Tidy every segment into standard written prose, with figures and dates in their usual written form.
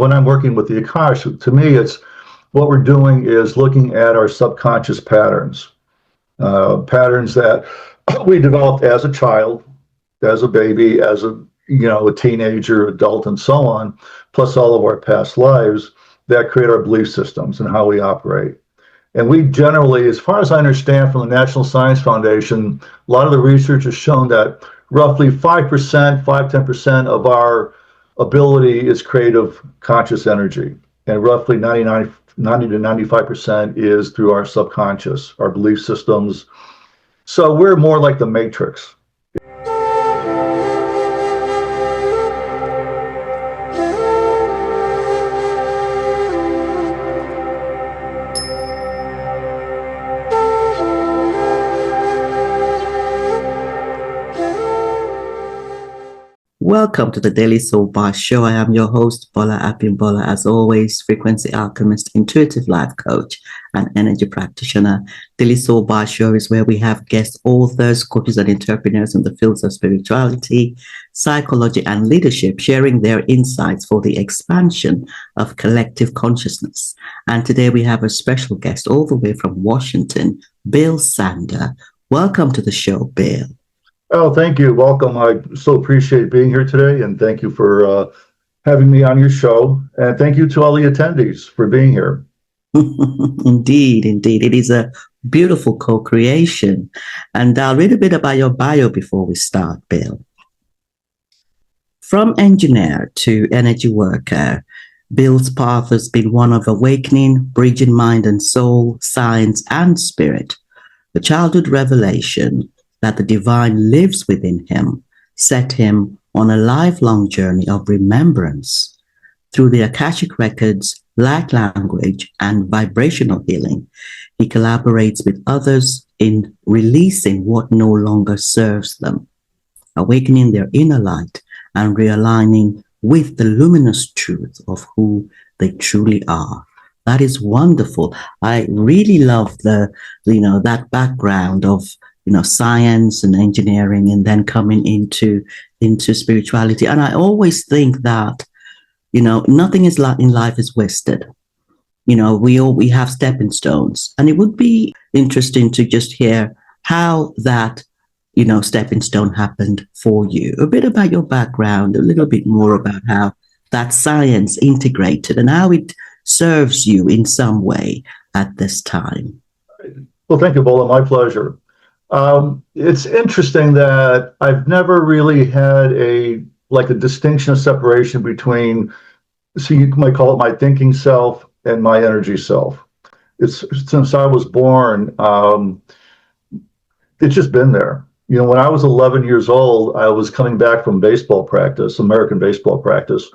when I'm working with the Akashic, to me, it's what we're doing is looking at our subconscious patterns, patterns that we developed as a child, as a baby, as a a teenager, adult, and so on, plus all of our past lives that create our belief systems and how we operate. And we generally, as far as I understand from the National Science Foundation, a lot of the research has shown that roughly 5%, 5-10% of our ability is creative conscious energy, and roughly 90 to 95% is through our subconscious, our belief systems. So we're more like the Matrix. Welcome to the Daily Soul Bytes Show. I am your host, Bolaabimbola, as always, frequency alchemist, intuitive life coach, and energy practitioner. Daily Soul Bytes Show is where we have guest authors, coaches, and entrepreneurs in the fields of spirituality, psychology, and leadership, sharing their insights for the expansion of collective consciousness. And today we have a special guest all the way from Washington, Bill Sanda. Welcome to the show, Bill. Oh, thank you. Welcome. I so appreciate being here today, and thank you for having me on your show. And thank you to all the attendees for being here. Indeed. It is a beautiful co-creation. And I'll read a bit about your bio before we start, Bill. From engineer to energy worker, Bill's path has been one of awakening, bridging mind and soul, science and spirit. The childhood revelation that the divine lives within him set him on a lifelong journey of remembrance. Through the Akashic Records, light language, and vibrational healing, he collaborates with others in releasing what no longer serves them, awakening their inner light and realigning with the luminous truth of who they truly are. That is wonderful. I really love that background of science and engineering, and then coming into spirituality. And I always think that, nothing is in life is wasted. We have stepping stones, and it would be interesting to just hear how that, stepping stone happened for you. A bit about your background, a little bit more about how that science integrated and how it serves you in some way at this time. Well, thank you, Bola. My pleasure. It's interesting that I've never really had a distinction of separation between, so you might call it my thinking self and my energy self. It's since I was born, it's just been there. When I was 11 years old, I was coming back from baseball practice, American baseball practice,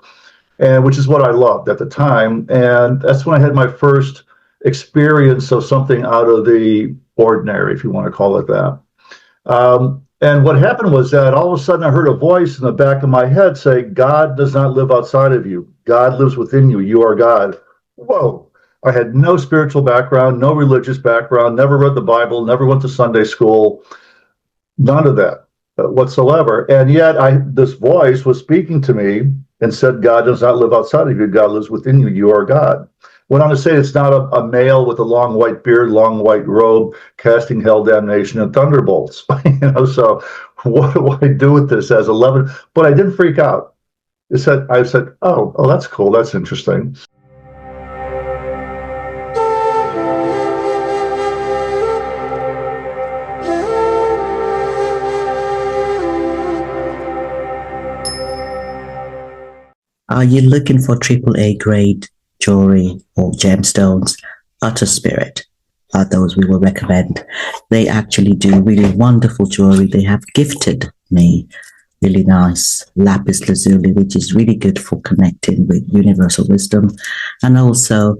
and which is what I loved at the time. And that's when I had my first experience of something out of the ordinary, if you want to call it that. And what happened was that all of a sudden I heard a voice in the back of my head say, God does not live outside of you. God lives within you. You are God. Whoa. I had no spiritual background, no religious background, never read the Bible, never went to Sunday school, none of that whatsoever. And yet this voice was speaking to me and said, God does not live outside of you. God lives within you. You are God. Went on to say it's not a male with a long white beard, long white robe, casting hell, damnation, and thunderbolts. So what do I do with this as 11? But I didn't freak out. I said, oh, that's cool. That's interesting. Are you looking for AAA grade jewelry or gemstones? Utter Spirit are those we will recommend. They actually do really wonderful jewelry. They have gifted me really nice lapis lazuli, which is really good for connecting with universal wisdom. And also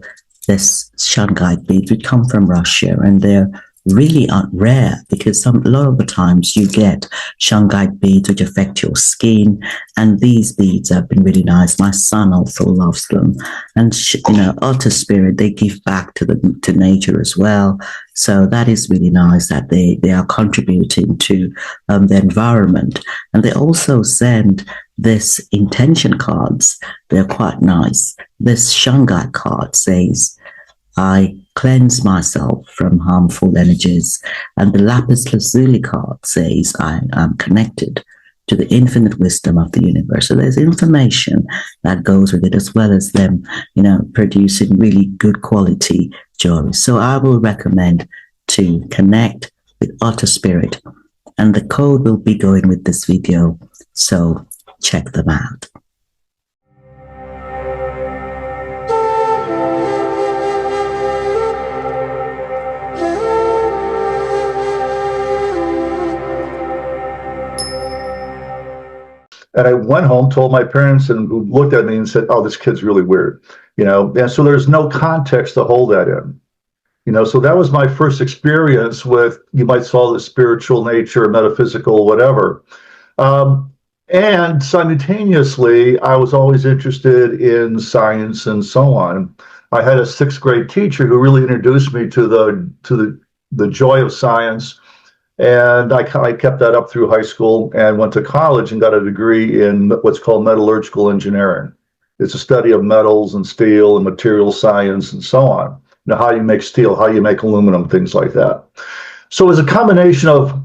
this shungite beads, which come from Russia, and they're really rare because a lot of the times you get shungite beads which affect your skin, and these beads have been really nice. My son also loves them, and Utter Spirit, they give back to nature as well. So that is really nice that they are contributing to the environment, and they also send This intention cards, they're quite nice. This Shanghai card says, I cleanse myself from harmful energies. And the lapis lazuli card says, I am connected to the infinite wisdom of the universe. So there's information that goes with it, as well as them, producing really good quality jewelry. So I will recommend to connect with Otter Spirit, and the code will be going with this video. So check them out. And I went home, told my parents, and who looked at me and said, "Oh, this kid's really weird," And so there's no context to hold that in, So that was my first experience with, you might call it spiritual nature, metaphysical, whatever. And simultaneously, I was always interested in science and so on. I had a sixth grade teacher who really introduced me to the joy of science. And I kept that up through high school and went to college and got a degree in what's called metallurgical engineering. It's a study of metals and steel and material science and so on. How you make steel, how you make aluminum, things like that. So it was a combination of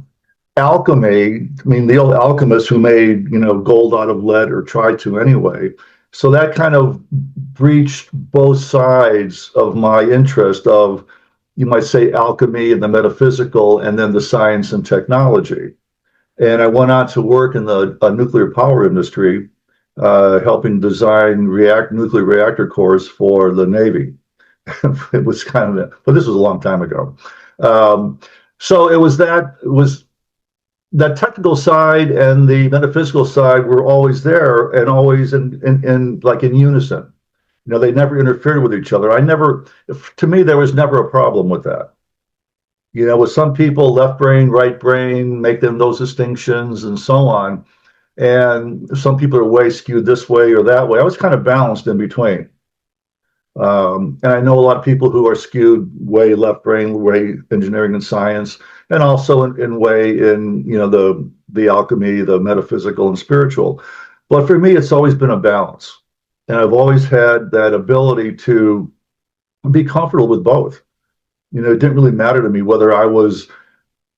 alchemy. I mean, the old alchemists who made, gold out of lead, or tried to anyway. So that kind of breached both sides of my interest of, you might say, alchemy and the metaphysical, and then the science and technology. And I went on to work in the nuclear power industry, helping design nuclear reactor cores for the Navy. It was kind of, but this was a long time ago. So it was that technical side and the metaphysical side were always there, and always in unison. They never interfered with each other. To me, there was never a problem with that. With some people, left brain, right brain, make them those distinctions and so on. And some people are way skewed this way or that way. I was kind of balanced in between. And I know a lot of people who are skewed way left brain, way engineering and science, and also in the alchemy, the metaphysical and spiritual. But for me, it's always been a balance. And I've always had that ability to be comfortable with both. It didn't really matter to me whether I was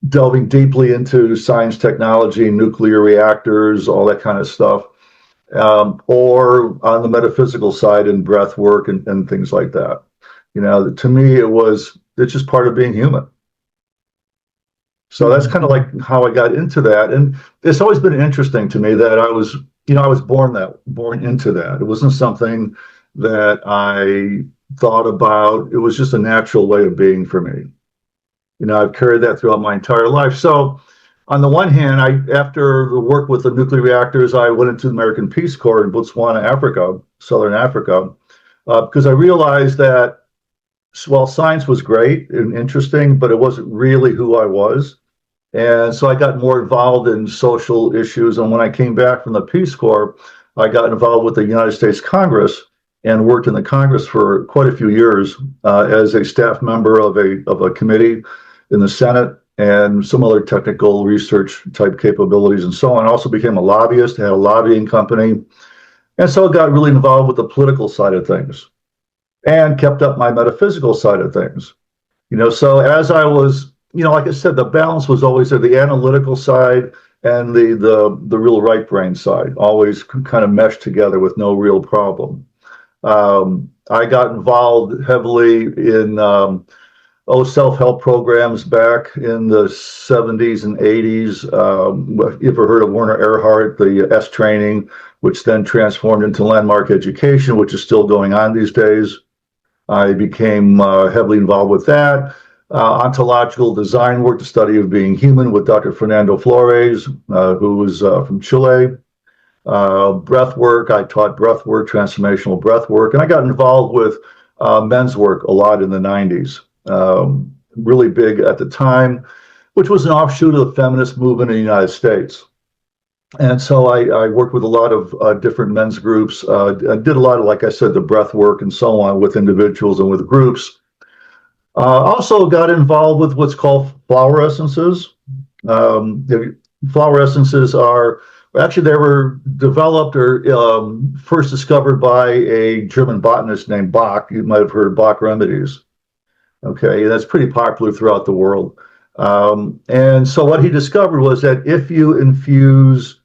delving deeply into science, technology, nuclear reactors, all that kind of stuff, or on the metaphysical side and breath work and things like that. To me, it's just part of being human. So that's kind of like how I got into that. And it's always been interesting to me that I was born into that. It wasn't something that I thought about. It was just a natural way of being for me. I've carried that throughout my entire life. So on the one hand, after the work with the nuclear reactors, I went into the American Peace Corps in Botswana, Africa, Southern Africa, because I realized that while science was great and interesting, but it wasn't really who I was. And so I got more involved in social issues. And when I came back from the Peace Corps, I got involved with the United States Congress and worked in the Congress for quite a few years as a staff member of a committee in the Senate, and some other technical research type capabilities and so on. I also became a lobbyist, had a lobbying company. And so I got really involved with the political side of things and kept up my metaphysical side of things. So as I was, like I said, the balance was always there, the analytical side and the real right brain side, always kind of meshed together with no real problem. I got involved heavily in self-help programs back in the 70s and 80s. You ever heard of Werner Erhard, the S training, which then transformed into landmark education, which is still going on these days. I became heavily involved with that. Ontological design work, the study of being human, with Dr. Fernando Flores, who was from Chile. Breath work, I taught breath work, transformational breath work, and I got involved with men's work a lot in the 90s. Really big at the time, which was an offshoot of the feminist movement in the United States. And so I worked with a lot of different men's groups. I did a lot of, like I said, the breath work and so on with individuals and with groups. Also got involved with what's called flower essences. Flower essences are Actually, they were developed or first discovered by a German botanist named Bach. You might have heard of Bach remedies. Okay, that's pretty popular throughout the world. And so what he discovered was that if you infuse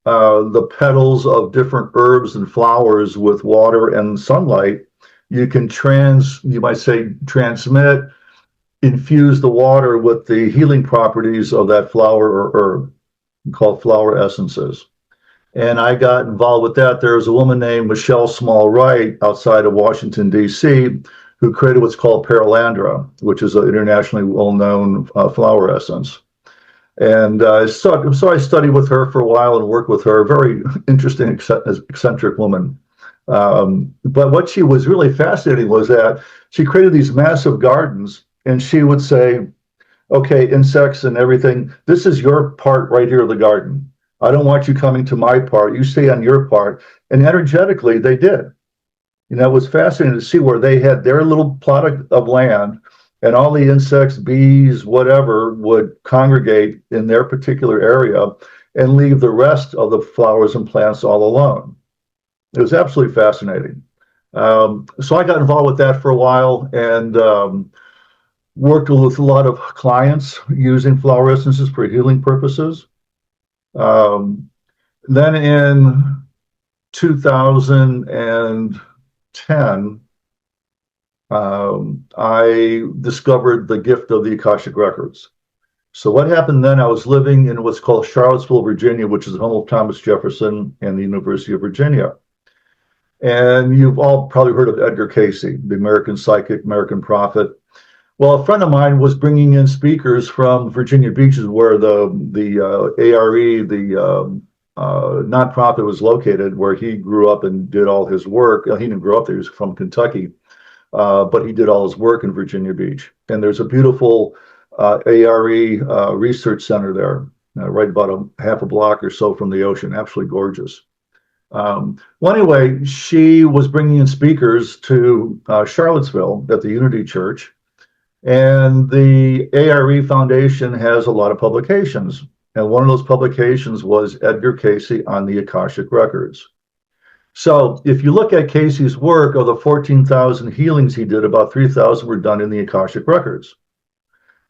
the petals of different herbs and flowers with water and sunlight, you can you might say, transmit, infuse the water with the healing properties of that flower or herb, called flower essences. And I got involved with that. There was a woman named Michelle Small Wright outside of Washington, D.C., who created what's called Pearlandra, which is an internationally well-known flower essence. And so I studied with her for a while and worked with her. Very interesting, eccentric woman. But what she was really fascinating was that she created these massive gardens, and she would say, okay, insects and everything, this is your part right here of the garden. I don't want you coming to my part. You stay on your part. And energetically, they did. You know, it was fascinating to see where they had their little plot of land, and all the insects, bees, whatever, would congregate in their particular area and leave the rest of the flowers and plants all alone. It was absolutely fascinating. So I got involved with that for a while and worked with a lot of clients using flower essences for healing purposes. Then in 2010, I discovered the gift of the Akashic Records. So what happened then, I was living in what's called Charlottesville, Virginia, which is the home of Thomas Jefferson and the University of Virginia. And you've all probably heard of Edgar Cayce, the American psychic, American prophet. Well, a friend of mine was bringing in speakers from Virginia Beach, where the ARE, the nonprofit, was located, where he grew up and did all his work. He didn't grow up there; he was from Kentucky, but he did all his work in Virginia Beach. And there's a beautiful ARE research center there, right about a half a block or so from the ocean. Absolutely gorgeous. Well, anyway, she was bringing in speakers to Charlottesville at the Unity Church. And the ARE Foundation has a lot of publications. And one of those publications was Edgar Cayce on the Akashic Records. So if you look at Cayce's work, of the 14,000 healings he did, about 3,000 were done in the Akashic Records.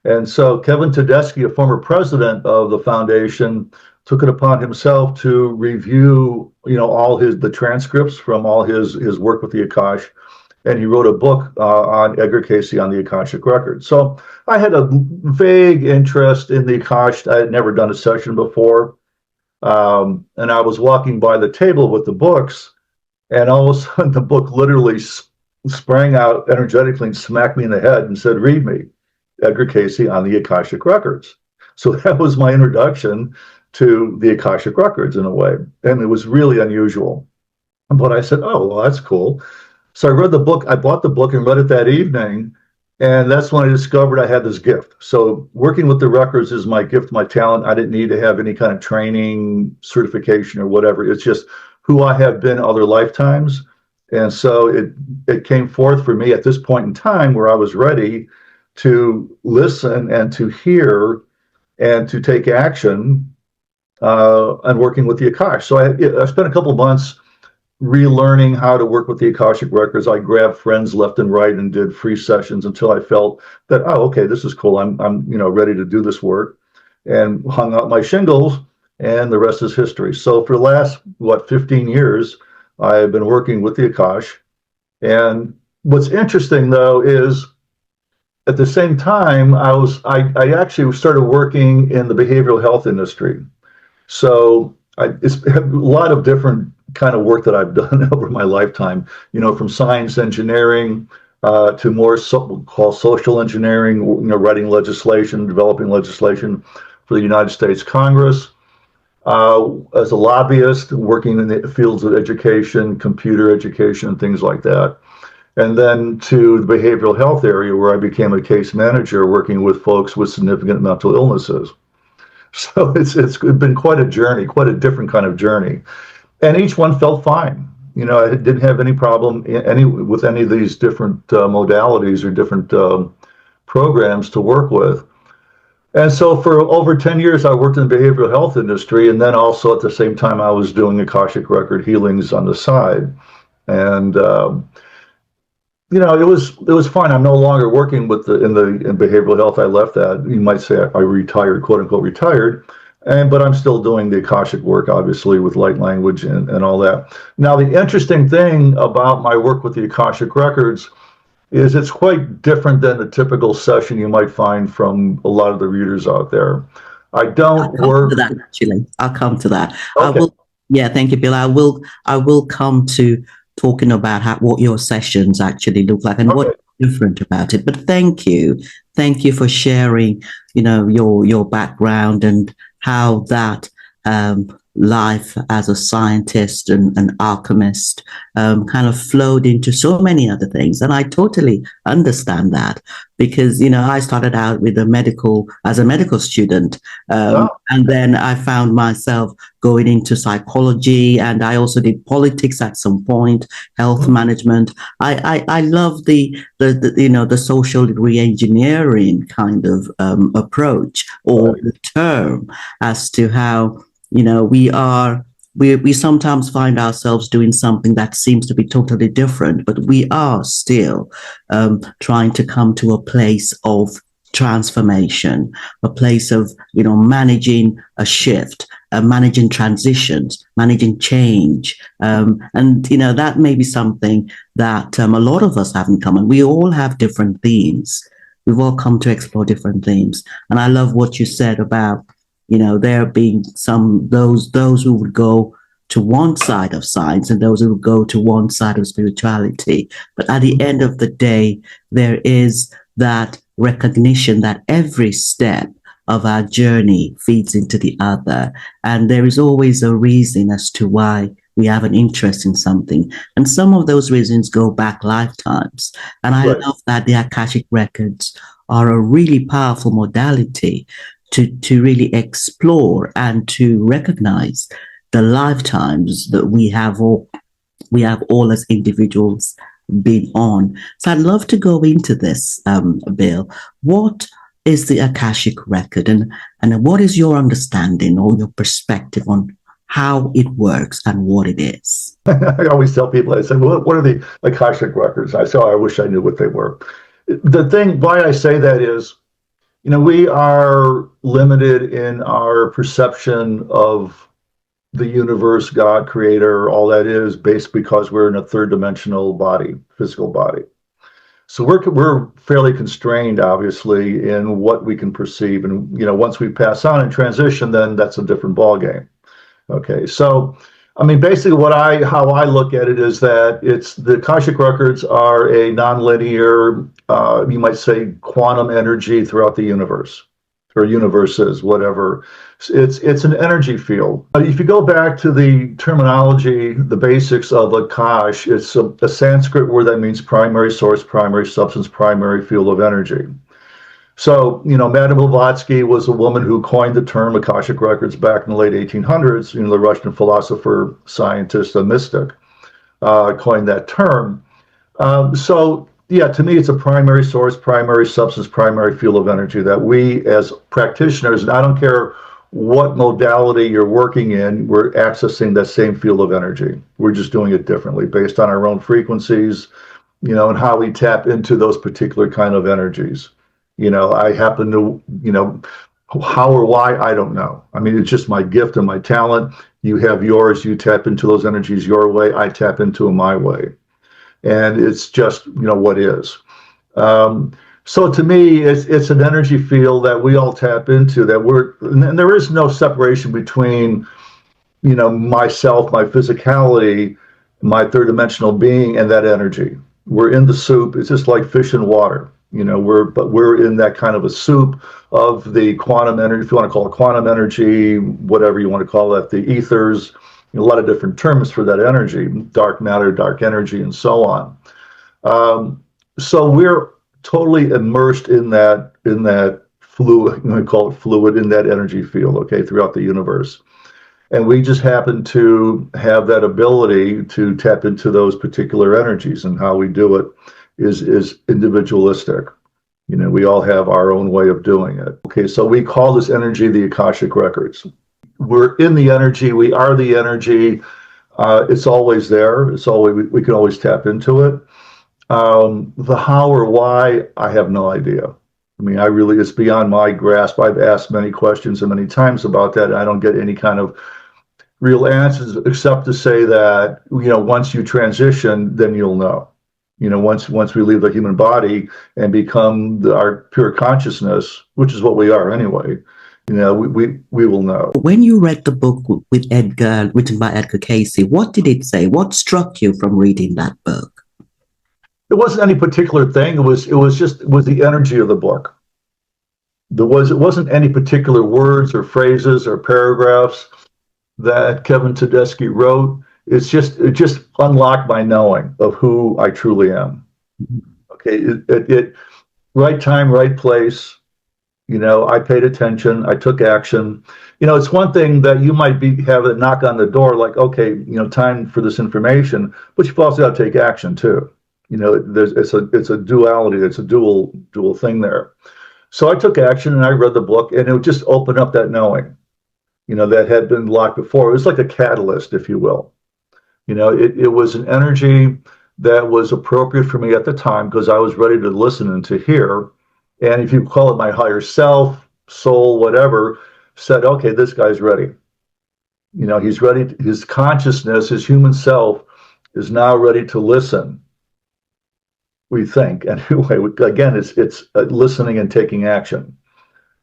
And so Kevin Tedeschi, a former president of the foundation, took it upon himself to review, all the transcripts from all his work with the Akash. And he wrote a book on Edgar Cayce on the Akashic Records. So I had a vague interest in the Akash. I had never done a session before. And I was walking by the table with the books, and all of a sudden the book literally sprang out energetically and smacked me in the head and said, "Read me, Edgar Cayce on the Akashic Records." So that was my introduction to the Akashic Records in a way. And it was really unusual. But I said, oh, well, that's cool. So I read the book, I bought the book and read it that evening, and that's when I discovered I had this gift. So working with the records is my gift, my talent. I didn't need to have any kind of training, certification, or whatever. It's just who I have been other lifetimes. And so it came forth for me at this point in time where I was ready to listen and to hear and to take action and working with the Akash. So I spent a couple of months relearning how to work with the Akashic Records. I grabbed friends left and right and did free sessions until I felt that, oh, okay, this is cool. I'm ready to do this work, and hung out my shingles, and the rest is history. So for the last, 15 years, I've been working with the Akash. And what's interesting though is at the same time, I actually started working in the behavioral health industry. So it's a lot of different kind of work that I've done over my lifetime, from science engineering to more called social engineering, writing legislation, developing legislation for the United States Congress, as a lobbyist, working in the fields of education, computer education, and things like that. And then to the behavioral health area, where I became a case manager working with folks with significant mental illnesses. So it's been quite a journey, quite a different kind of journey. And each one felt fine. I didn't have any problem with any of these different modalities or different programs to work with. And so for over 10 years, I worked in the behavioral health industry. And then also at the same time, I was doing Akashic record healings on the side. And, it was fun. I'm no longer working with in behavioral health. I left that. You might say I retired, quote unquote, retired. But I'm still doing the Akashic work, obviously, with light language and all that. Now, the interesting thing about my work with the Akashic records is it's quite different than the typical session you might find from a lot of the readers out there. I I'll don't come to work. that actually. I'll come to that. I Okay. will. Yeah, thank you, Bill. I will come to talking about what your sessions actually look like and what's Okay. different about it. But thank you for sharing. Your background and how that life as a scientist and an alchemist kind of flowed into so many other things. And I totally understand that because I started out with as a medical student, Oh, and then I found myself going into psychology, and I also did politics at some point, health mhm. management. I love the social re-engineering kind of approach or Right. the term as to how we sometimes find ourselves doing something that seems to be totally different, but we are still trying to come to a place of transformation, a place of managing a shift, managing transitions, managing change, and that may be something that a lot of us have in common. We all have different themes. We've all come to explore different themes, and I love what you said about there being those who would go to one side of science and those who would go to one side of spirituality. But at the end of the day, there is that recognition that every step of our journey feeds into the other. And there is always a reason as to why we have an interest in something. And some of those reasons go back lifetimes. And I Right. love that the Akashic Records are a really powerful modality to really explore and to recognize the lifetimes that we have all as individuals been on. So I'd love to go into this, Bill. What is the Akashic record, and what is your understanding or your perspective on how it works and what it is? I always tell people, I say, well, what are the Akashic records? I say, oh, I wish I knew what they were. The thing why I say that is, we are limited in our perception of the universe, God, creator, all that is based because we're in a third dimensional body, physical body. So we're fairly constrained, obviously, in what we can perceive. And, once we pass on and transition, then that's a different ballgame. Okay. So, I mean, basically how I look at it is that it's the Akashic records are a nonlinear, you might say quantum energy throughout the universe or universes, whatever. It's an energy field. If you go back to the terminology, the basics of Akash, it's a Sanskrit word that means primary source, primary substance, primary field of energy. So, Madame Blavatsky was a woman who coined the term Akashic Records back in the late 1800s. The Russian philosopher, scientist, a mystic, coined that term. So, yeah, to me, it's a primary source, primary substance, primary field of energy that we as practitioners, and I don't care what modality you're working in, we're accessing that same field of energy. We're just doing it differently based on our own frequencies, and how we tap into those particular kind of energies. I happen to, how or why, I don't know. I mean, it's just my gift and my talent. You have yours, you tap into those energies your way, I tap into them my way. And it's just, what is. So to me, it's an energy field that we all tap into and there is no separation between, myself, my physicality, my third dimensional being, and that energy. We're in the soup. It's just like fish in water. We're in that kind of a soup of the quantum energy, if you want to call it quantum energy, whatever you want to call it, the ethers, a lot of different terms for that energy, dark matter, dark energy, and so on. So we're totally immersed in that fluid, we call it fluid, in that energy field, okay, throughout the universe. And we just happen to have that ability to tap into those particular energies, and how we do it is individualistic. We all have our own way of doing it. Okay, so we call this energy the Akashic Records. We're in the energy. We are the energy. It's always there. It's always, we can always tap into it. The how or why, I have no idea. I mean, it's beyond my grasp. I've asked many questions and many times about that, and I don't get any kind of real answers except to say that, once you transition, then you'll know. Once we leave the human body and become our pure consciousness, which is what we are anyway, we will know. When you read the book with Edgar, written by Edgar Cayce, what did it say? What struck you from reading that book? It wasn't any particular thing. It was the energy of the book. It wasn't any particular words or phrases or paragraphs that Kevin Tedeschi wrote. It just unlocked my knowing of who I truly am. Okay, it right time, right place. I paid attention. I took action. It's one thing that you might have a knock on the door, like, okay, time for this information, but you've also got to take action too. It's a duality. It's a dual thing there. So I took action and I read the book, and it would just open up that knowing, that had been locked before. It was like a catalyst, if you will. It was an energy that was appropriate for me at the time because I was ready to listen and to hear. And if you call it my higher self, soul, whatever, said, okay, this guy's ready. He's ready. His consciousness, his human self is now ready to listen. We think. Anyway, again, it's listening and taking action.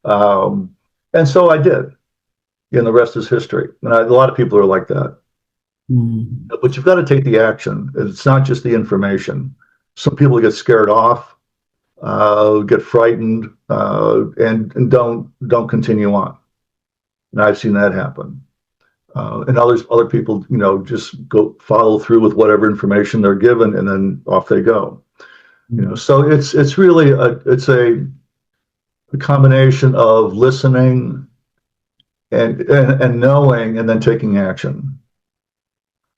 And so I did. And the rest is history. And a lot of people are like that. Mm. But you've got to take the action. It's not just the information. Some people get scared off, get frightened, and don't continue on. And I've seen that happen. And other people, just go follow through with whatever information they're given, and then off they go. So it's really a combination of listening and knowing, and then taking action.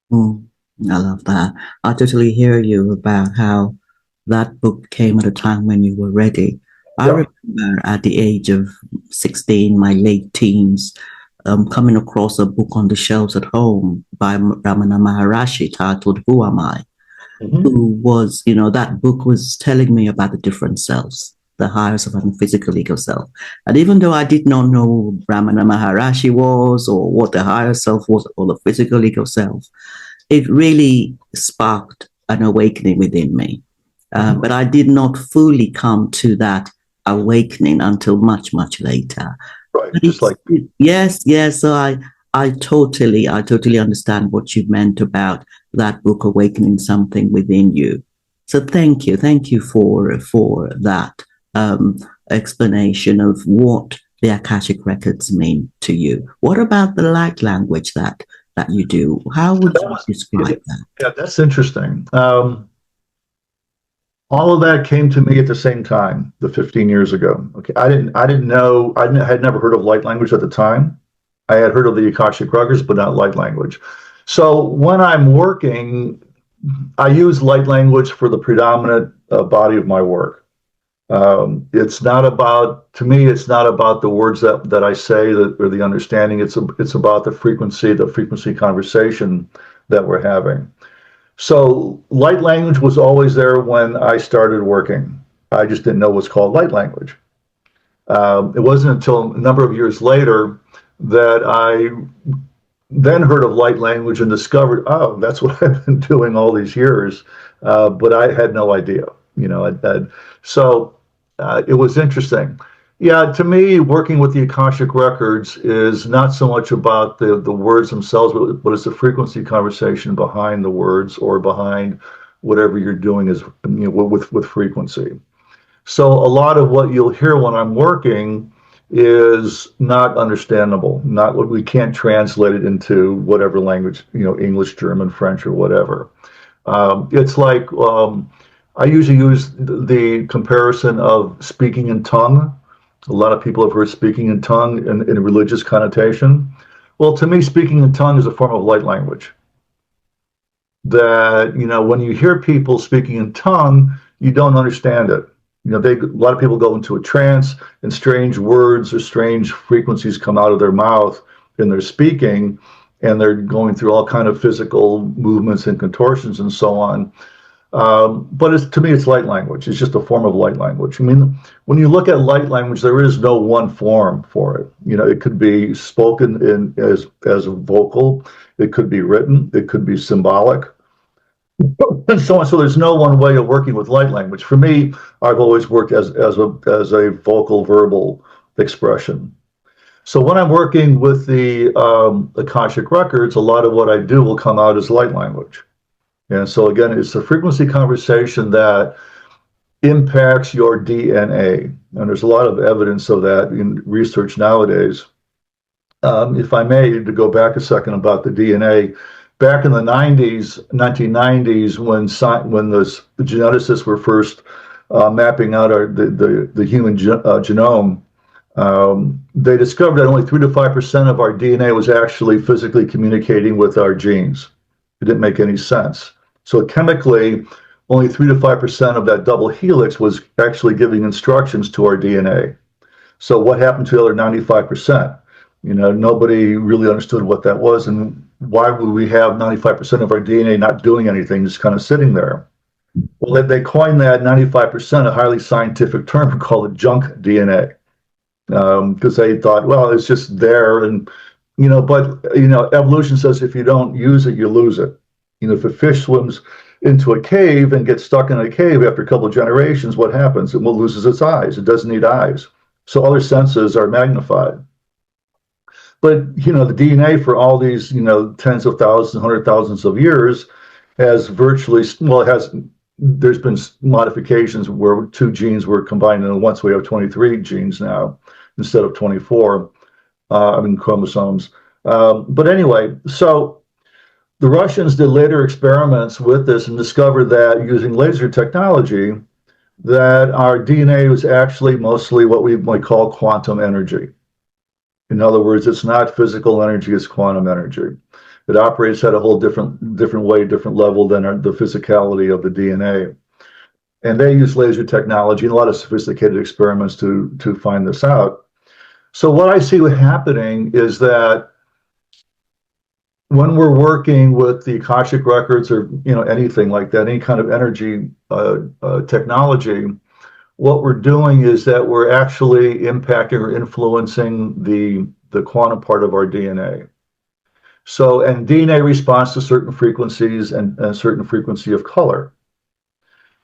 I love that. I totally hear you about how that book came at a time when you were ready. I remember at the age of 16, my late teens, coming across a book on the shelves at home by Ramana Maharishi titled Who Am I? Mm-hmm. Who was, that book was telling me about the different selves, the higher self and physical ego self. And even though I did not know who Ramana Maharishi was or what the higher self was or the physical ego self, it really sparked an awakening within me. But I did not fully come to that awakening until much, much later. Right, just like yes. So I totally understand what you meant about that book awakening something within you. So thank you for that explanation of what the Akashic Records mean to you. What about the light language that you do? How would you describe that? Yeah, that's interesting. All of that came to me at the same time, the 15 years ago. Okay, I didn't know. I had never heard of light language at the time. I had heard of the Akashic Records, but not light language. So when I'm working, I use light language for the predominant body of my work. It's not about, to me, it's not about the words that I say or the understanding. It's about the frequency conversation that we're having. So light language was always there when I started working. I just didn't know what's called light language. It wasn't until a number of years later that I then heard of light language and discovered, oh, that's what I've been doing all these years. But I had no idea, so it was interesting. Yeah, to me, working with the Akashic Records is not so much about the words themselves, but it's the frequency conversation behind the words or behind whatever you're doing is with frequency. So a lot of what you'll hear when I'm working is not understandable, not what we can't translate it into whatever language, English, German, French, or whatever. It's like I usually use the comparison of speaking in tongue. A lot of people have heard speaking in tongue in a religious connotation. Well, to me, speaking in tongue is a form of light language. That, when you hear people speaking in tongue, you don't understand it. A lot of people go into a trance, and strange words or strange frequencies come out of their mouth, and they're speaking, and they're going through all kind of physical movements and contortions and so on. But to me, it's light language. It's just a form of light language. I mean, when you look at light language, there is no one form for it. It could be spoken as a vocal, it could be written, it could be symbolic, and so on. So there's no one way of working with light language. For me, I've always worked as a vocal verbal expression. So when I'm working with the Akashic Records, a lot of what I do will come out as light language. And so again, it's a frequency conversation that impacts your DNA. And there's a lot of evidence of that in research nowadays. If I may, to go back a second about the DNA, back in the 1990s, when the geneticists were first mapping out the human genome, they discovered that only 3 to 5% of our DNA was actually physically communicating with our genes. It didn't make any sense. So chemically, only 3 to 5% of that double helix was actually giving instructions to our DNA. So what happened to the other 95%? Nobody really understood what that was, and why would we have 95% of our DNA not doing anything, just kind of sitting there? Well, they coined that 95%, a highly scientific term called junk DNA, because they thought, well, it's just there, and but evolution says if you don't use it, you lose it. If a fish swims into a cave and gets stuck in a cave after a couple of generations, what happens? It loses its eyes. It doesn't need eyes. So other senses are magnified. But, the DNA for all these, tens of thousands, 100,000s of years has virtually, there's been modifications where 2 genes were combined into one, so we have 23 genes now instead of 24, chromosomes. But anyway, so the Russians did later experiments with this and discovered that using laser technology, that our DNA was actually mostly what we might call quantum energy. In other words, it's not physical energy, it's quantum energy. It operates at a whole different way, different level than the physicality of the DNA. And they use laser technology and a lot of sophisticated experiments to find this out. So what I see happening is that when we're working with the Akashic Records or anything like that, any kind of energy technology, what we're doing is that we're actually impacting or influencing the quantum part of our DNA. So, and DNA responds to certain frequencies and a certain frequency of color.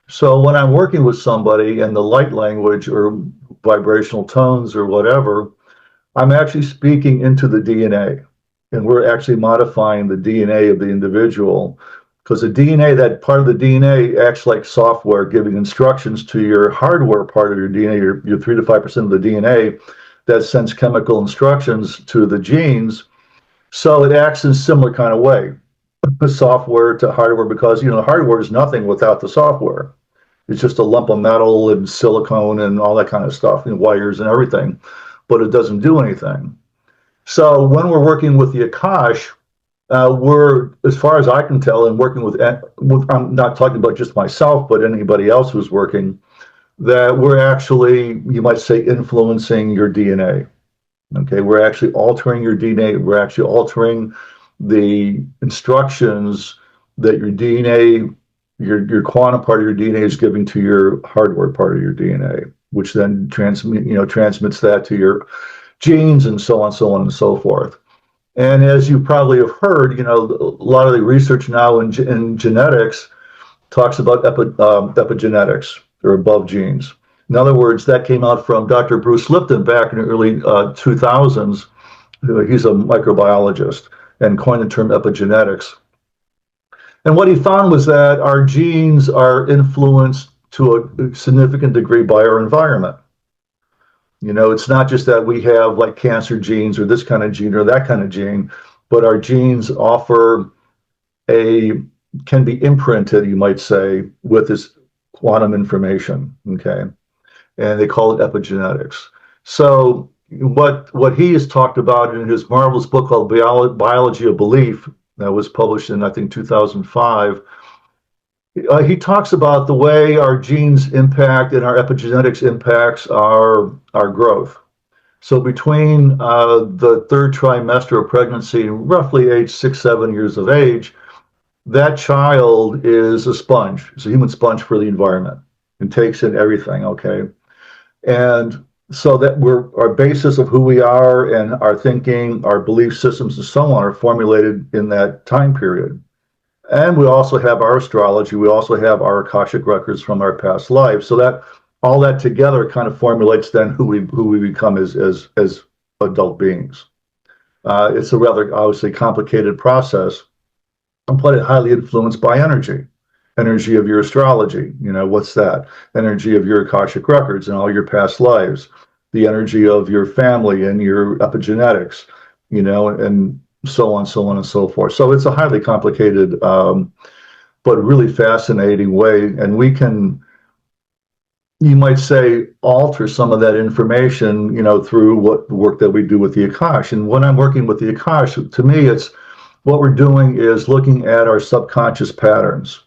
So when I'm working with somebody and the light language or vibrational tones or whatever, I'm actually speaking into the DNA. And we're actually modifying the DNA of the individual, because the DNA, that part of the DNA acts like software, giving instructions to your hardware part of your DNA, your 3 to 5% of the DNA that sends chemical instructions to the genes. So it acts in a similar kind of way, software to hardware, because the hardware is nothing without the software. It's just a lump of metal and silicone and all that kind of stuff, and wires and everything, but it doesn't do anything. So when we're working with the Akash, we're, as far as I can tell, and working with, I'm not talking about just myself, but anybody else who's working, that we're actually, you might say, influencing your DNA. Okay, we're actually altering your DNA. We're actually altering the instructions that your DNA, your quantum part of your DNA is giving to your hardware part of your DNA, which then transmits that to your genes and so on and so forth. And as you probably have heard, a lot of the research now in genetics talks about epigenetics, or above genes. In other words, that came out from Dr. Bruce Lipton back in the early 2000s. He's a microbiologist and coined the term epigenetics. And what he found was that our genes are influenced to a significant degree by our environment. It's not just that we have like cancer genes or this kind of gene or that kind of gene, but our genes can be imprinted, you might say, with this quantum information, okay? And they call it epigenetics. So what he has talked about in his marvelous book called Biology of Belief, that was published in, I think, 2005, He talks about the way our genes impact and our epigenetics impacts our growth. So between the third trimester of pregnancy, roughly age 6, 7 years of age, that child is a sponge. It's a human sponge for the environment and takes in everything. Okay, and so that our basis of who we are and our thinking, our belief systems, and so on are formulated in that time period. And we also have our astrology. We also have our Akashic records from our past lives. So that all that together kind of formulates then who we become as adult beings. It's a rather obviously complicated process, but it highly influenced by energy of your astrology. What's that? Energy of your Akashic records and all your past lives, the energy of your family and your epigenetics, and so on, so on, and so forth. So it's a highly complicated, but really fascinating way. And we can, you might say, alter some of that information, through what the work that we do with the Akash. And when I'm working with the Akash, to me, it's what we're doing is looking at our subconscious patterns,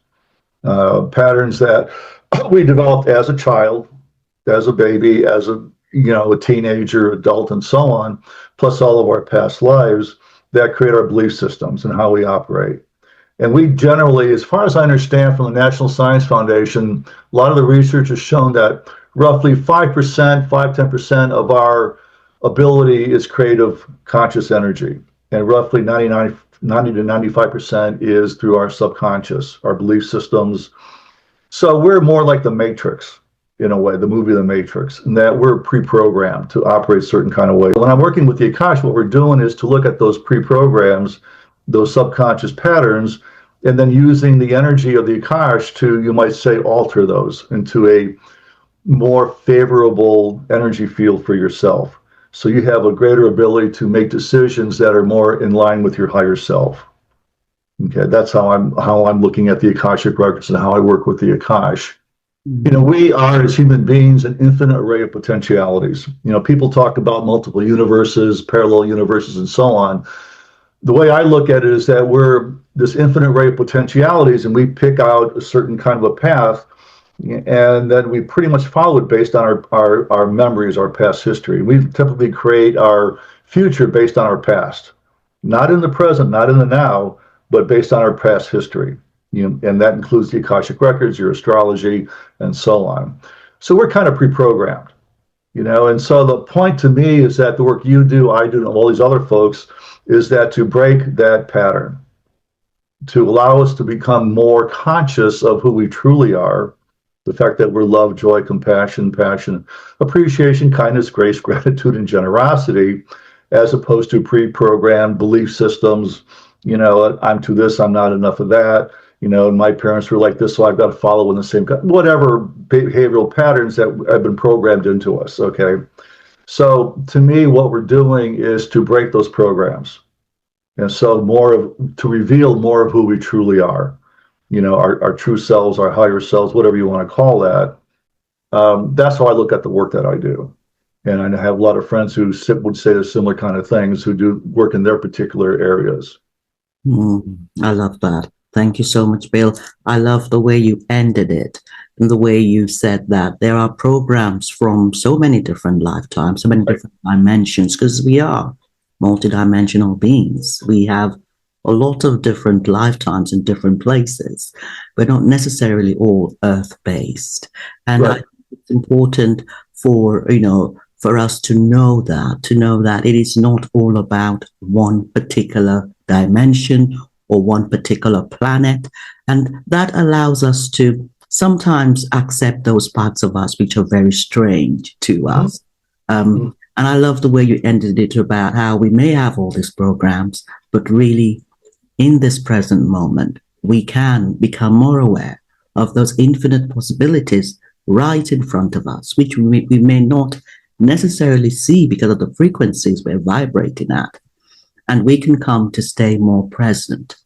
patterns that we developed as a child, as a baby, as a teenager, adult, and so on, plus all of our past lives that create our belief systems and how we operate. And we generally, as far as I understand from the National Science Foundation, a lot of the research has shown that roughly 5%, 5-10% of our ability is creative conscious energy. And roughly 90 to 95% is through our subconscious, our belief systems. So we're more like the Matrix, in a way, the movie The Matrix, in that we're pre-programmed to operate a certain kind of way. When I'm working with the Akash, what we're doing is to look at those pre-programs, those subconscious patterns, and then using the energy of the Akash to, you might say, alter those into a more favorable energy field for yourself. So you have a greater ability to make decisions that are more in line with your higher self. Okay, that's how I'm looking at the Akashic records and how I work with the Akash. We are, as human beings, an infinite array of potentialities. People talk about multiple universes, parallel universes, and so on. The way I look at it is that we're this infinite array of potentialities, and we pick out a certain kind of a path, and then we pretty much follow it based on our memories, our past history. We typically create our future based on our past, not in the present, not in the now, but based on our past history. And that includes the Akashic records, your astrology, and so on. So we're kind of pre-programmed, and so the point to me is that the work you do, I do, and all these other folks, is that to break that pattern, to allow us to become more conscious of who we truly are, the fact that we're love, joy, compassion, passion, appreciation, kindness, grace, gratitude, and generosity, as opposed to pre-programmed belief systems. I'm to this, I'm not enough of that. And my parents were like this, so I've got to follow in the same, whatever behavioral patterns that have been programmed into us. Okay. So to me, what we're doing is to break those programs. And so to reveal more of who we truly are, our true selves, our higher selves, whatever you want to call that. That's how I look at the work that I do. And I have a lot of friends who would say the similar kind of things, who do work in their particular areas. I love that. Thank you so much, Bill. I love the way you ended it and the way you said that there are programs from so many different lifetimes, so many different dimensions, because we are multidimensional beings. We have a lot of different lifetimes in different places. We're not necessarily all earth-based. And Right. I think it's important for us to know that it is not all about one particular dimension or one particular planet. And that allows us to sometimes accept those parts of us which are very strange to us. And I love the way you ended it about how we may have all these programs, but really in this present moment, we can become more aware of those infinite possibilities right in front of us, which we may not necessarily see because of the frequencies we're vibrating at. And we can come to stay more present.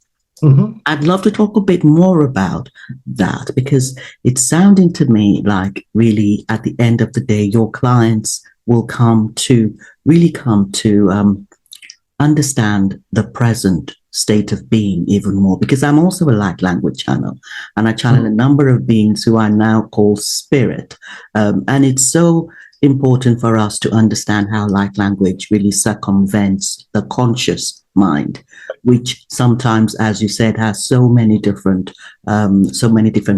I'd love to talk a bit more about that, because it's sounding to me like really at the end of the day, your clients will really come to understand the present state of being even more, because I'm also a light language channel, and I channel a number of beings who I now call spirit. And it's so important for us to understand how light language really circumvents the conscious mind, which sometimes, as you said, has so many different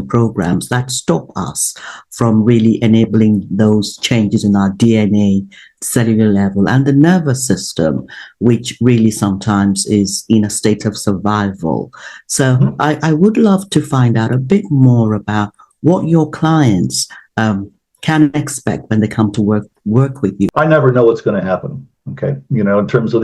programs that stop us from really enabling those changes in our DNA, cellular level, and the nervous system, which really sometimes is in a state of survival. So I would love to find out a bit more about what your clients can expect when they come to work with you. I never know what's going to happen. Okay. In terms of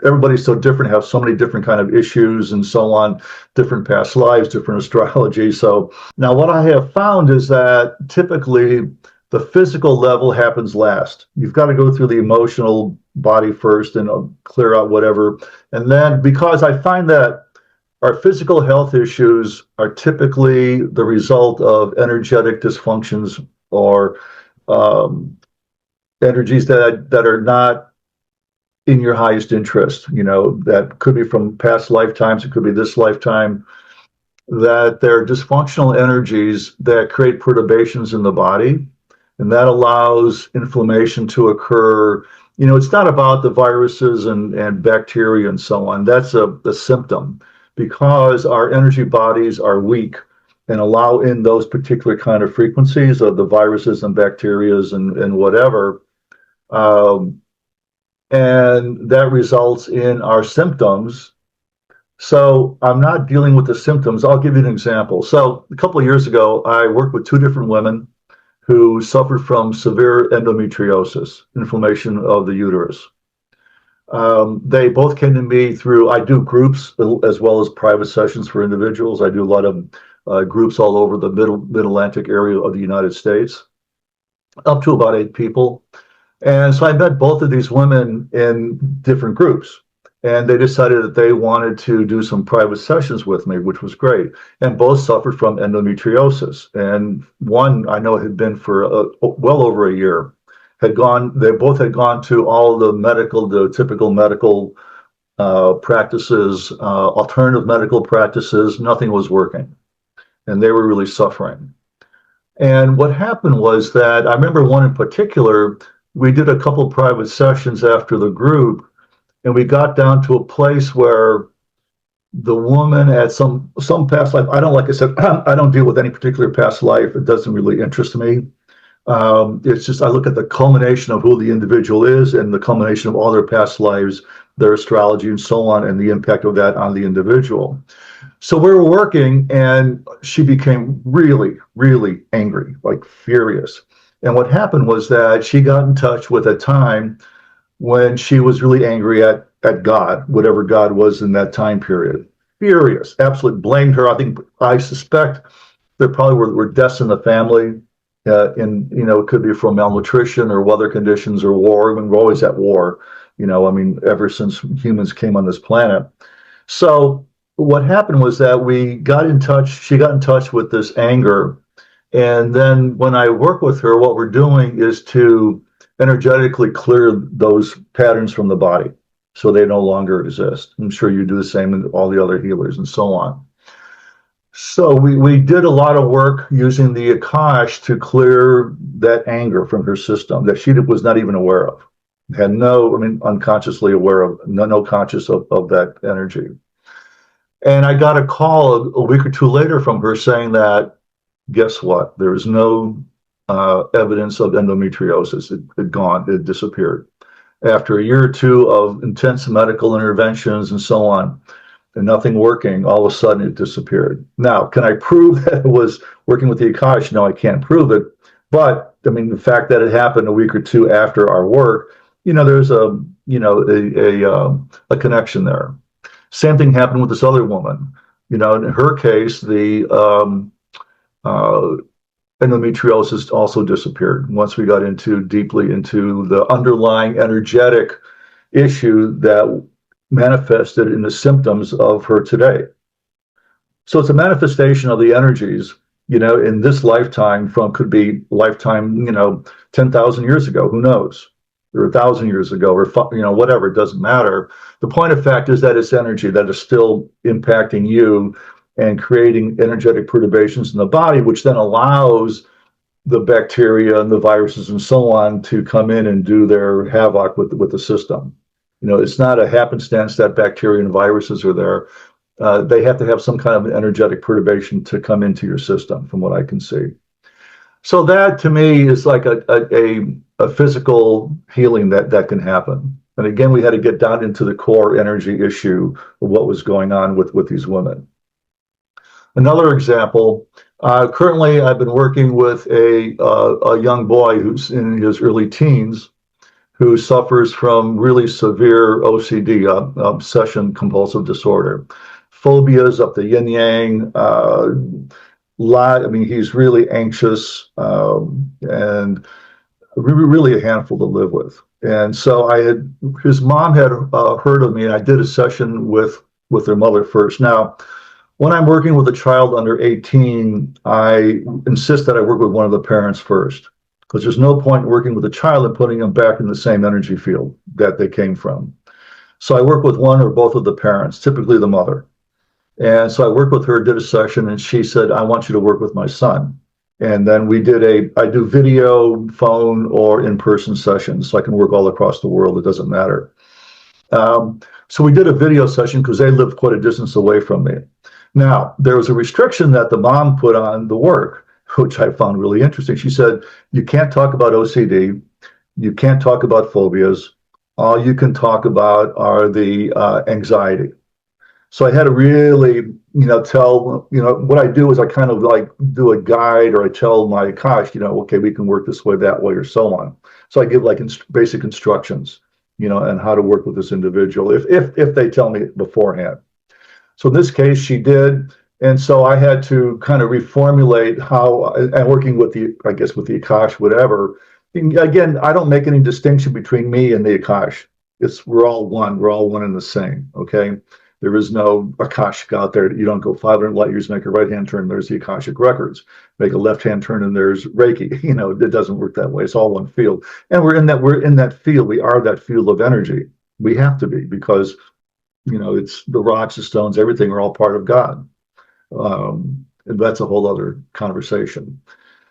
everybody's so different, have so many different kind of issues and so on, different past lives, different astrology. So now what I have found is that typically the physical level happens last. You've got to go through the emotional body first and clear out whatever. And then, because I find that our physical health issues are typically the result of energetic dysfunctions or energies that are not in your highest interest, that could be from past lifetimes, it could be this lifetime, that they're dysfunctional energies that create perturbations in the body, and that allows inflammation to occur. It's not about the viruses and bacteria and so on. That's a symptom, because our energy bodies are weak and allow in those particular kind of frequencies of the viruses and bacterias and whatever. And that results in our symptoms. So I'm not dealing with the symptoms. I'll give you an example. So a couple of years ago, I worked with two different women who suffered from severe endometriosis, inflammation of the uterus. They both came to me through, I do groups as well as private sessions for individuals. I do a lot of groups all over the mid-Atlantic area of the United States, up to about 8 people. And so I met both of these women in different groups, and they decided that they wanted to do some private sessions with me, which was great. And both suffered from endometriosis. And one I know had been for well over a year. They both had gone to all the typical medical practices, alternative medical practices. Nothing was working, and they were really suffering. And what happened was that I remember one in particular. We did a couple private sessions after the group, and we got down to a place where the woman had some past life. Like I said, I don't deal with any particular past life. It doesn't really interest me. It's just I look at the culmination of who the individual is and the culmination of all their past lives, their astrology and so on, and the impact of that on the individual. So we were working, and she became really, really angry, like furious. And what happened was that she got in touch with a time when she was really angry at God, whatever God was in that time period. Furious, absolutely blamed her. I suspect there probably were deaths in the family. It could be from malnutrition or weather conditions or war. I mean, we're always at war, ever since humans came on this planet. So what happened was that she got in touch with this anger. And then when I work with her, what we're doing is to energetically clear those patterns from the body so they no longer exist. I'm sure you do the same with all the other healers and so on. So we did a lot of work using the Akash to clear that anger from her system that she was not even aware of. Unconsciously aware of, no conscious of that energy. And I got a call a week or two later from her saying that, guess what? There is no evidence of endometriosis. It disappeared. After a year or two of intense medical interventions and so on, and nothing working, all of a sudden it disappeared. Now, can I prove that it was working with the Akash? No, I can't prove it. But the fact that it happened a week or two after our work, there's a connection there. Same thing happened with this other woman. In her case, the endometriosis also disappeared once we got deeply into the underlying energetic issue that manifested in the symptoms of her today. So it's a manifestation of the energies, in this lifetime could be lifetime, 10,000 years ago, who knows, or 1,000 years ago, or, whatever, it doesn't matter. The point of fact is that it's energy that is still impacting you and creating energetic perturbations in the body, which then allows the bacteria and the viruses and so on to come in and do their havoc with the system. It's not a happenstance that bacteria and viruses are there. They have to have some kind of energetic perturbation to come into your system, from what I can see. So that to me is like a physical healing that can happen. And again, we had to get down into the core energy issue of what was going on with these women. Another example, currently I've been working with a young boy who's in his early teens who suffers from really severe OCD, obsession compulsive disorder, phobias up the yin yang, he's really anxious, and really a handful to live with. And so his mom had heard of me, and I did a session with their mother first. Now, when I'm working with a child under 18, I insist that I work with one of the parents first, because there's no point in working with a child and putting them back in the same energy field that they came from. So I work with one or both of the parents, typically the mother. And so I worked with her, did a session, and she said, I want you to work with my son. And then I do video, phone, or in-person sessions, so I can work all across the world. It doesn't matter. So we did a video session because they lived quite a distance away from me. Now, there was a restriction that the mom put on the work, which I found really interesting. She said, you can't talk about OCD. You can't talk about phobias. All you can talk about are the anxiety. So I had to really, tell, what I do is I kind of like do a guide, or I tell my Akash, okay, we can work this way, that way, or so on. So I give like basic instructions, and how to work with this individual if they tell me beforehand. So in this case, she did. And so I had to kind of reformulate how, and working with the Akash, whatever. Again, I don't make any distinction between me and the Akash. We're all one. We're all one and the same. Okay. There is no Akashic out there. You don't go 500 light years, make a right-hand turn, there's the Akashic Records. Make a left-hand turn and there's Reiki. It doesn't work that way. It's all one field. And we're in that field. We are that field of energy. We have to be, because, it's the rocks, the stones, everything are all part of God. And that's a whole other conversation.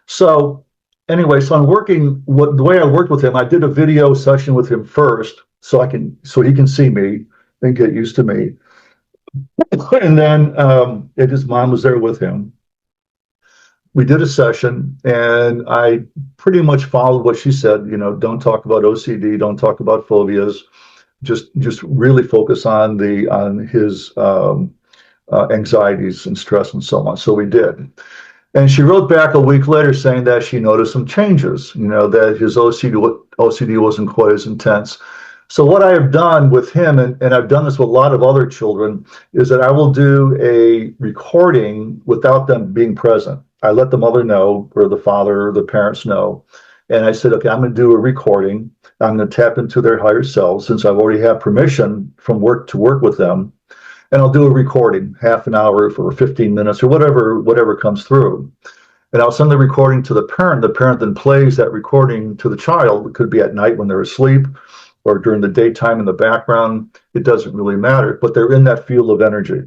So anyway, so the way I worked with him, I did a video session with him first, so he can see me and get used to me. And then his mom was there with him. We did a session, and I pretty much followed what she said. Don't talk about OCD, don't talk about phobias, just really focus on his anxieties and stress and so on. So we did. And she wrote back a week later saying that she noticed some changes, that his OCD wasn't quite as intense. So what I have done with him, and I've done this with a lot of other children, is that I will do a recording without them being present. I let the mother know, or the father, or the parents know. And I said, okay, I'm going to do a recording. I'm going to tap into their higher selves, since I've already had permission from work to work with them. And I'll do a recording, half an hour for 15 minutes, or whatever comes through. And I'll send the recording to the parent. The parent then plays that recording to the child. It could be at night when they're asleep, or during the daytime in the background. It doesn't really matter, but they're in that field of energy.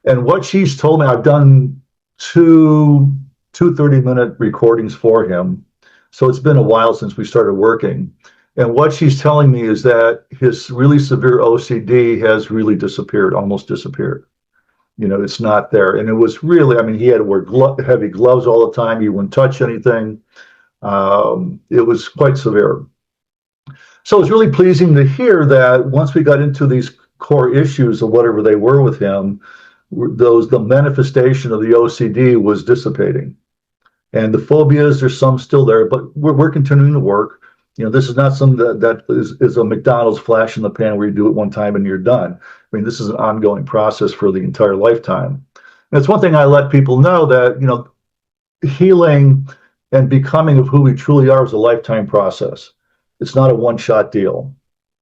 And what she's told me, I've done two 30-minute recordings for him. So it's been a while since we started working. And what she's telling me is that his really severe OCD has really disappeared, almost disappeared. It's not there. And it was really, he had to wear heavy gloves all the time. He wouldn't touch anything. It was quite severe. So it's really pleasing to hear that once we got into these core issues of whatever they were with him, the manifestation of the OCD was dissipating. And the phobias, there's some still there, but we're continuing to work. This is not something that is a McDonald's flash in the pan where you do it one time and you're done. This is an ongoing process for the entire lifetime. And it's one thing I let people know that, healing and becoming of who we truly are is a lifetime process. It's not a one-shot deal.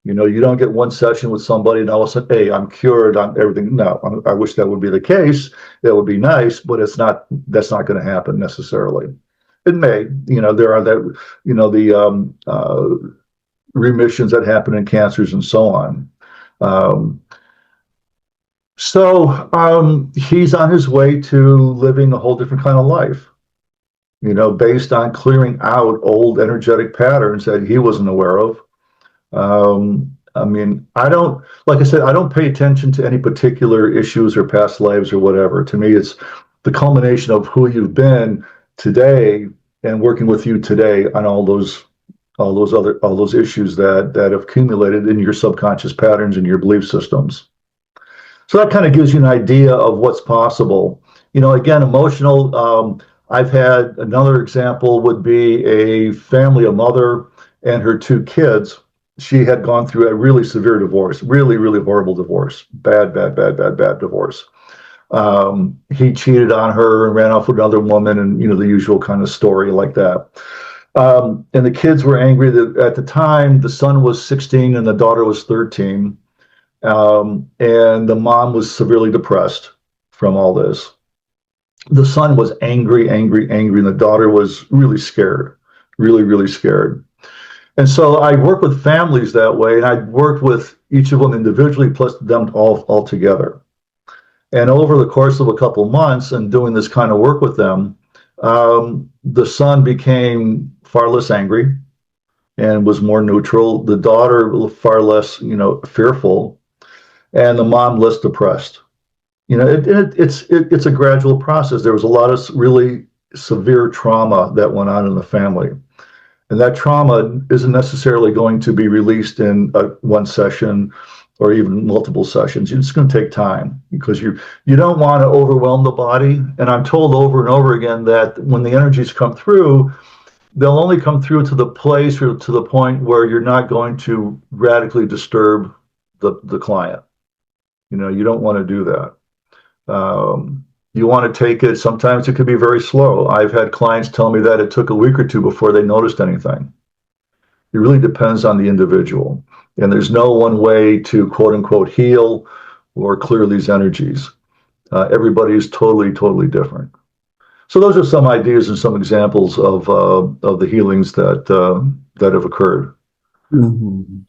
You don't get one session with somebody and all of a sudden, hey, I'm cured, I'm everything. No, I wish that would be the case. That would be nice, but that's not going to happen necessarily. It may, there are the remissions that happen in cancers and so on. Um, he's on his way to living a whole different kind of life, based on clearing out old energetic patterns that he wasn't aware of. Like I said, I don't pay attention to any particular issues or past lives or whatever. To me, it's the culmination of who you've been today and working with you today on all those issues that have accumulated in your subconscious patterns and your belief systems. So that kind of gives you an idea of what's possible. Again, emotional. I've had another example would be a family, a mother and her two kids. She had gone through a really severe divorce, really, really horrible divorce, bad divorce. He cheated on her and ran off with another woman, and the usual kind of story like that. And the kids were angry that at the time the son was 16 and the daughter was 13. And the mom was severely depressed from all this. The son was angry, and the daughter was really scared, really, really scared. And so I work with families that way, and I worked with each of them individually, plus them all together. And over the course of a couple months and doing this kind of work with them, the son became far less angry and was more neutral. The daughter far less, fearful. And the mom less depressed. It's a gradual process. There was a lot of really severe trauma that went on in the family, and that trauma isn't necessarily going to be released in one session or even multiple sessions. It's going to take time because you don't want to overwhelm the body. And I'm told over and over again that when the energies come through, they'll only come through to the place or to the point where you're not going to radically disturb the client. You don't want to do that. You want to take it, sometimes it could be very slow. I've had clients tell me that it took a week or two before they noticed anything. It really depends on the individual. And there's no one way to quote unquote heal or clear these energies. Everybody is totally different. So those are some ideas and some examples of the healings that have occurred. Mm-hmm.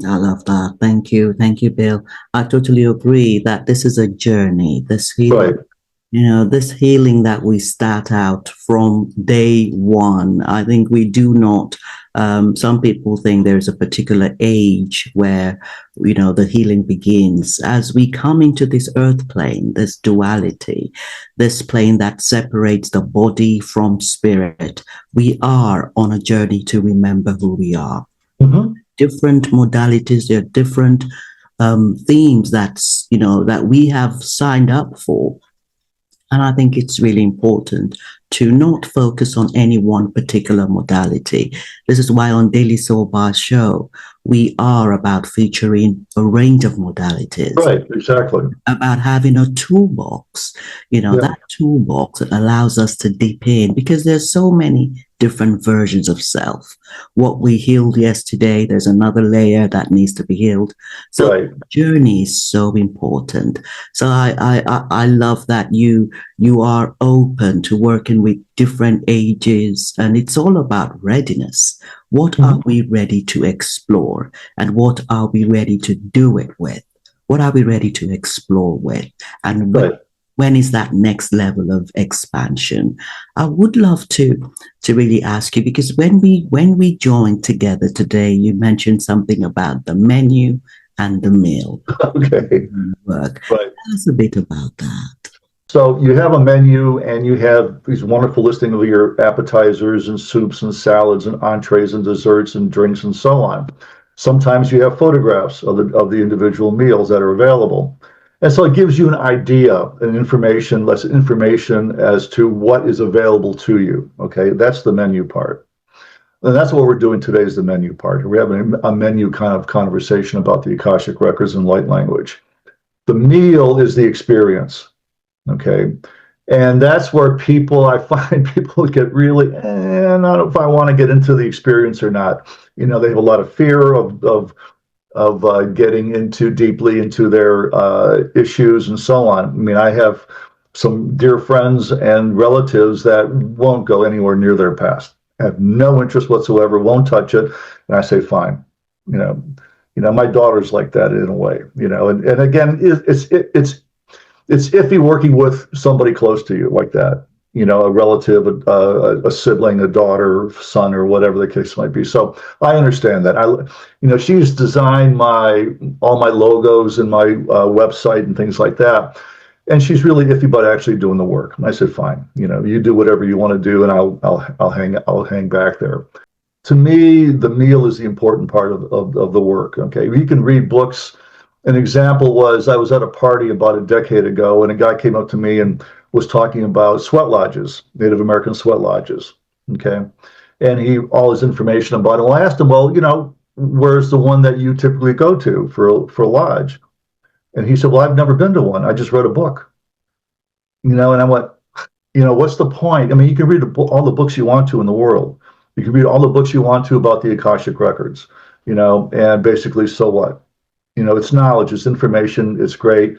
I love that. Thank you, Bill. I totally agree that this is a journey. This healing, Right. This healing that we start out from day one. I think we do not. Some people think there's a particular age where the healing begins. As we come into this earth plane, this duality, this plane that separates the body from spirit, we are on a journey to remember who we are. Mm-hmm. Different modalities, there are different themes that we have signed up for. And I think it's really important to not focus on any one particular modality. This is why on Daily Soul Show, we are about featuring a range of modalities. Right, exactly. About having a toolbox, that toolbox that allows us to dip in, because there's so many different versions of self. What we healed yesterday, there's another layer that needs to be healed. So right. Journey is so important. So I love that you are open to working with different ages, and it's all about readiness. What are we ready to explore, and what are we ready to do it with? What are we ready to explore with? And when is that next level of expansion? I would love to really ask you, because when we joined together today, you mentioned something about the menu and the meal. Okay. Work. Right. Tell us a bit about that. So you have a menu and you have these wonderful listing of your appetizers and soups and salads and entrees and desserts and drinks and so on. Sometimes you have photographs of the individual meals that are available. And so it gives you an idea and information as to what is available to you. Okay, that's the menu part. And that's what we're doing today is the menu part. We're having a menu kind of conversation about the Akashic Records and light language. The meal is the experience. Okay. And that's where I find people get really, I don't know if I want to get into the experience or not. They have a lot of fear of getting deeply into their issues and so on. I mean, I have some dear friends and relatives that won't go anywhere near their past, have no interest whatsoever, won't touch it. And I say, fine, My daughter's like that in a way, and again, it's iffy working with somebody close to you like that, a relative, a sibling, a daughter, son, or whatever the case might be. So I understand that. She's designed all my logos and my website and things like that. And she's really iffy about actually doing the work. And I said, fine, you do whatever you want to do, and I'll hang back there. To me, the meal is the important part of the work. Okay, you can read books. An example was I was at a party about a decade ago, and a guy came up to me and was talking about sweat lodges, Native American sweat lodges. Okay, and all his information about it. Well, I asked him, well, where's the one that you typically go to for a lodge? And he said, well, I've never been to one. I just wrote a book. And I went, what's the point? I mean, you can read all the books you want to in the world. You can read all the books you want to about the Akashic Records, and basically, so what? It's knowledge, it's information, it's great,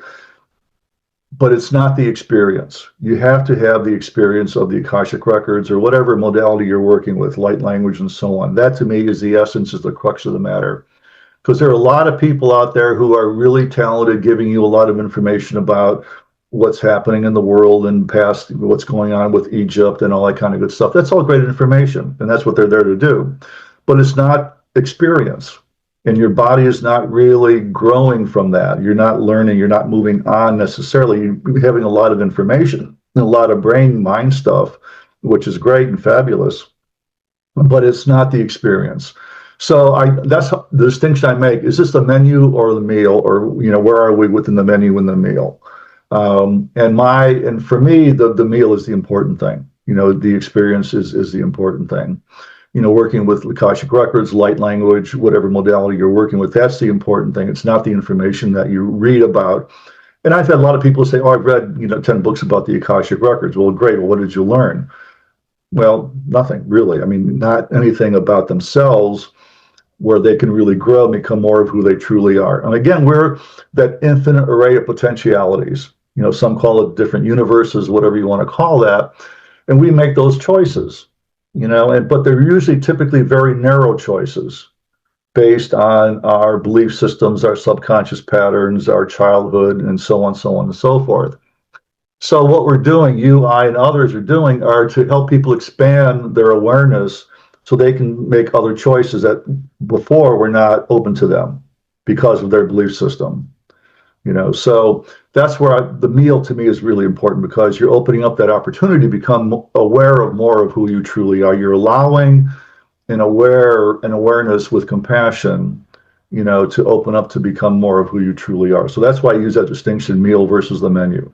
but it's not the experience. You have to have the experience of the Akashic Records or whatever modality you're working with, light language and so on. That to me is the essence, is the crux of the matter. Because there are a lot of people out there who are really talented, giving you a lot of information about what's happening in the world and past, what's going on with Egypt and all that kind of good stuff. That's all great information, and that's what they're there to do. But it's not experience. And your body is not really growing from that. You're not learning, you're not moving on necessarily. You're having a lot of information and a lot of brain mind stuff, which is great and fabulous, but it's not the experience. So that's the distinction I make. Is this the menu or the meal, or where are we within the menu and the meal? And for me, the meal is the important thing. The experience is the important thing. Working with Akashic Records, light language, whatever modality you're working with, that's the important thing. It's not the information that you read about. And I've had a lot of people say, oh, I've read 10 books about the Akashic Records. Well, great. Well, what did you learn? Well, nothing really. I mean, not anything about themselves where they can really grow and become more of who they truly are. And again, we're that infinite array of potentialities. Some call it different universes, whatever you want to call that. And we make those choices, but they're usually typically very narrow choices based on our belief systems, our subconscious patterns, our childhood, and so on and so forth. So what we're doing, you, I, and others are doing, are to help people expand their awareness so they can make other choices that before were not open to them because of their belief system. So that's where the meal to me is really important, because you're opening up that opportunity to become aware of more of who you truly are. You're allowing an awareness with compassion, to open up to become more of who you truly are. So that's why I use that distinction, meal versus the menu.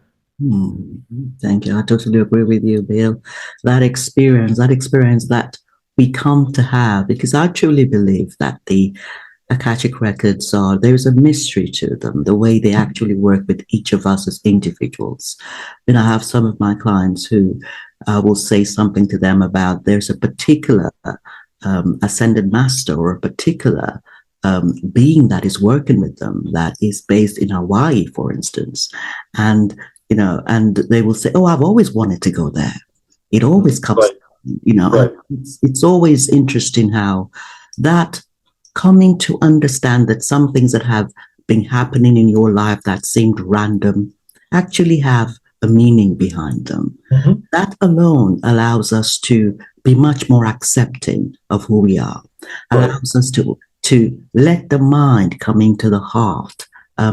Thank you. I totally agree with you, Bill. That experience that we come to have, because I truly believe that the Akashic Records there's a mystery to them, the way they actually work with each of us as individuals. I have some of my clients who will say something to them about there's a particular ascended master or a particular being that is working with them that is based in Hawaii, for instance. And, and they will say, oh, I've always wanted to go there. It always comes, right. Right. It's always interesting how that coming to understand that some things that have been happening in your life that seemed random actually have a meaning behind them. Mm-hmm. That alone allows us to be much more accepting of who we are, right. Allows us to let the mind come into the heart,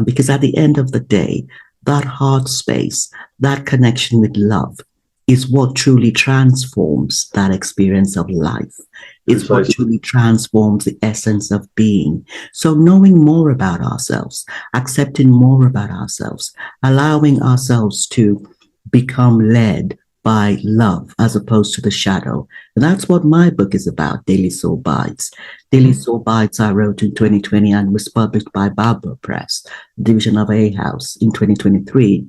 because at the end of the day, that heart space, that connection with love is what truly transforms that experience of life. It's what truly transforms the essence of being. So knowing more about ourselves, accepting more about ourselves, allowing ourselves to become led by love as opposed to the shadow. And that's what my book is about, Daily Soul Bytes. Daily Soul Bytes I wrote in 2020 and was published by Barbara Press, division of A House, in 2023.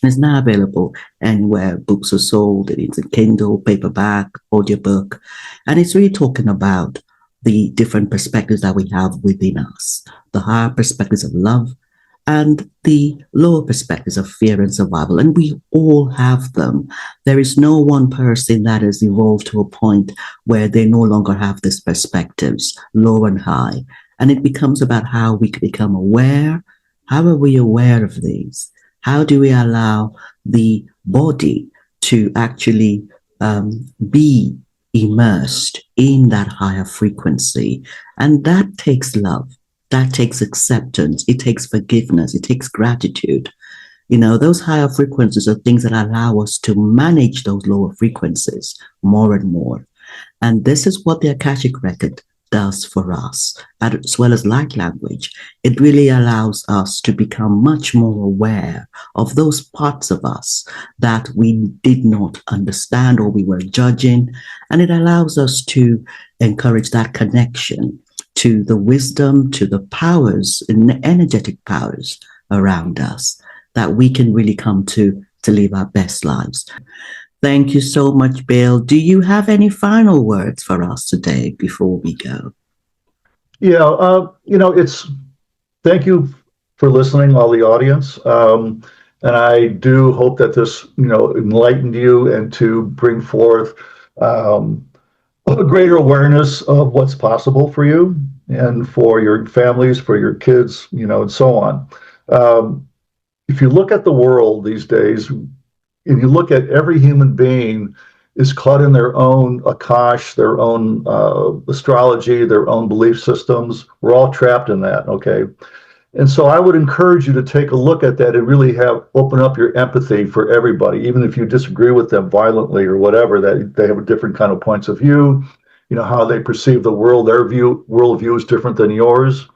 It's now available anywhere books are sold. It's in Kindle, paperback, audiobook. And it's really talking about the different perspectives that we have within us, the higher perspectives of love and the lower perspectives of fear and survival. And we all have them. There is no one person that has evolved to a point where they no longer have these perspectives, low and high. And it becomes about how we can become aware. How are we aware of these? How do we allow the body to actually be immersed in that higher frequency? And that takes love, that takes acceptance, it takes forgiveness, it takes gratitude. Those higher frequencies are things that allow us to manage those lower frequencies more and more. And this is what the Akashic Record does for us, as well as light language. It really allows us to become much more aware of those parts of us that we did not understand or we were judging. And it allows us to encourage that connection to the wisdom, to the powers, energetic powers around us, that we can really come to live our best lives. Thank you so much, Bill. Do you have any final words for us today before we go? Yeah, thank you for listening, all the audience. And I do hope that this, enlightened you and to bring forth a greater awareness of what's possible for you and for your families, for your kids, and so on. If you look at the world these days, and you look at every human being is caught in their own Akash, their own astrology, their own belief systems. We're all trapped in that, okay? And so I would encourage you to take a look at that and really open up your empathy for everybody, even if you disagree with them violently or whatever, that they have a different kind of points of view, how they perceive the world, their worldview is different than yours.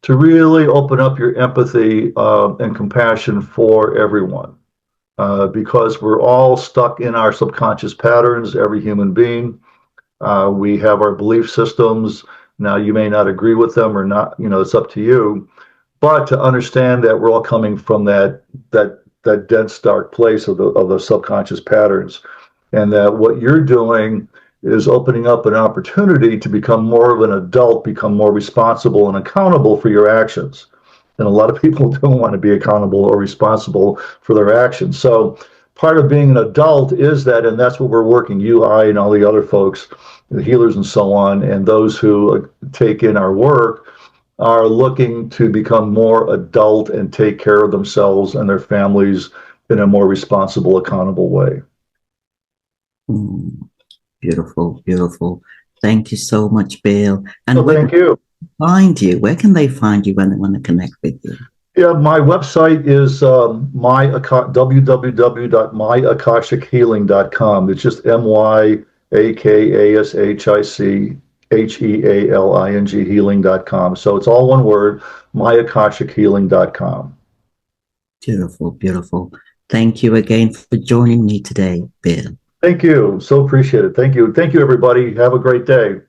To really open up your empathy and compassion for everyone. Because we're all stuck in our subconscious patterns, every human being. We have our belief systems. Now, you may not agree with them or not, it's up to you. But to understand that we're all coming from that dense, dark place of the subconscious patterns. And that what you're doing is opening up an opportunity to become more of an adult, become more responsible and accountable for your actions. And a lot of people don't want to be accountable or responsible for their actions. So part of being an adult is that, and that's what we're working, you, I, and all the other folks, the healers and so on, and those who take in our work are looking to become more adult and take care of themselves and their families in a more responsible, accountable way. Beautiful, beautiful. Thank you so much, Bill. And thank you. Find you? Where can they find you when they want to connect with you? Yeah, my website is www.myakashichealing.com. It's just MYAKASHICHEALING healing.com. So it's all one word, myakashichealing.com. Beautiful, beautiful. Thank you again for joining me today, Bill. Thank you. So appreciate it. Thank you. Thank you, everybody. Have a great day.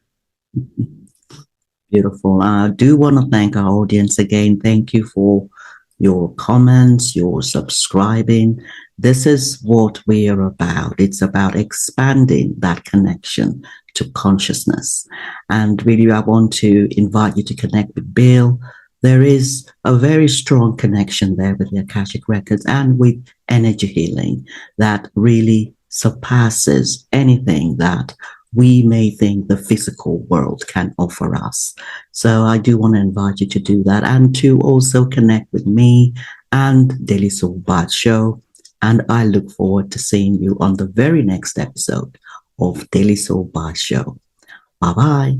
Beautiful. I do want to thank our audience again. Thank you for your comments, your subscribing. This is what we are about. It's about expanding that connection to consciousness. And really, I want to invite you to connect with Bill. There is a very strong connection there with the Akashic Records and with energy healing that really surpasses anything that we may think the physical world can offer us. So I do want to invite you to do that and to also connect with me and Daily Soul Bytes Show. And I look forward to seeing you on the very next episode of Daily Soul Bytes Show. Bye-bye.